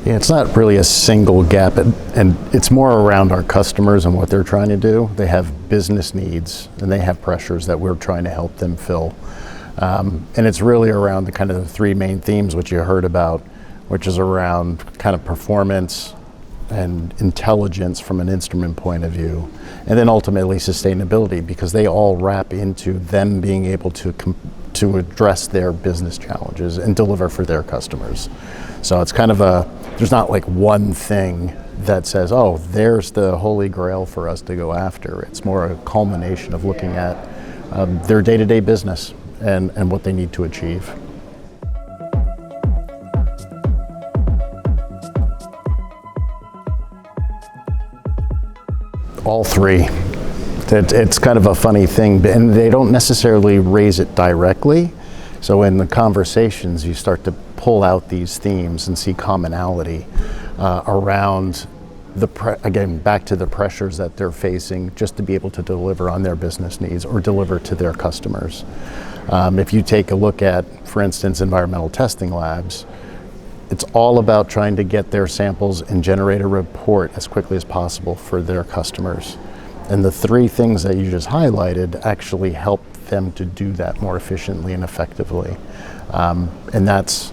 Yeah, it's not really a single gap, and it's more around our customers and what they're trying to do. They have business needs and they have pressures that we're trying to help them fill. And it's really around the kind of the three main themes which you heard about, which is around kind of performance and intelligence from an instrument point of view, and then ultimately sustainability, because they all wrap into them being able to address their business challenges and deliver for their customers. So it's kind of there's not like one thing that says, oh, there's the holy grail for us to go after. It's more a culmination of looking at their day-to-day business and what they need to achieve. All three. It's kind of a funny thing, and they don't necessarily raise it directly. So in the conversations, you start to pull out these themes and see commonality around again, back to the pressures that they're facing just to be able to deliver on their business needs or deliver to their customers. If you take a look at, for instance, environmental testing labs, it's all about trying to get their samples and generate a report as quickly as possible for their customers. And the three things that you just highlighted actually help them to do that more efficiently and effectively. And that's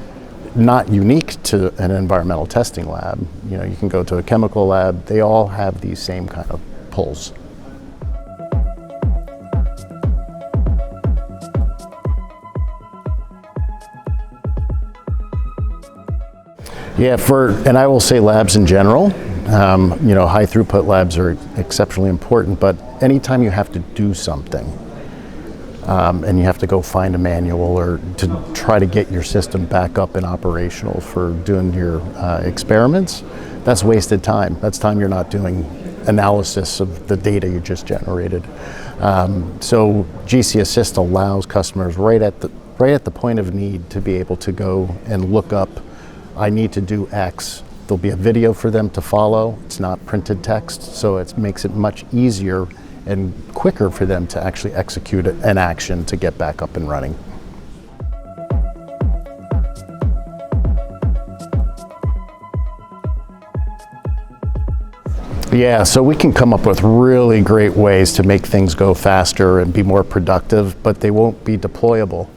not unique to an environmental testing lab. You know, you can go to a chemical lab, they all have these same kind of pulls. Yeah, and I will say labs in general, you know, high throughput labs are exceptionally important, but anytime you have to do something, and you have to go find a manual or to try to get your system back up and operational for doing your experiments, that's wasted time. That's time you're not doing analysis of the data you just generated. So GC Assist allows customers right at the point of need to be able to go and look up, I need to do X. There'll be a video for them to follow. It's not printed text, so it makes it much easier and quicker for them to actually execute an action to get back up and running. Yeah, so we can come up with really great ways to make things go faster and be more productive, but they won't be deployable.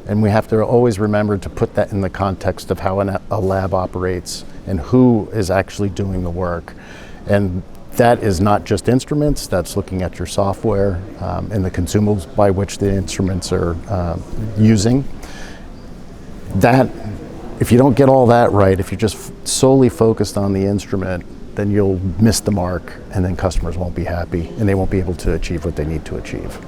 And we have to always remember to put that in the context of how a lab operates and who is actually doing the work. And that is not just instruments, that's looking at your software and the consumables by which the instruments are using. That, if you don't get all that right, if you're just solely focused on the instrument, then you'll miss the mark, and then customers won't be happy and they won't be able to achieve what they need to achieve.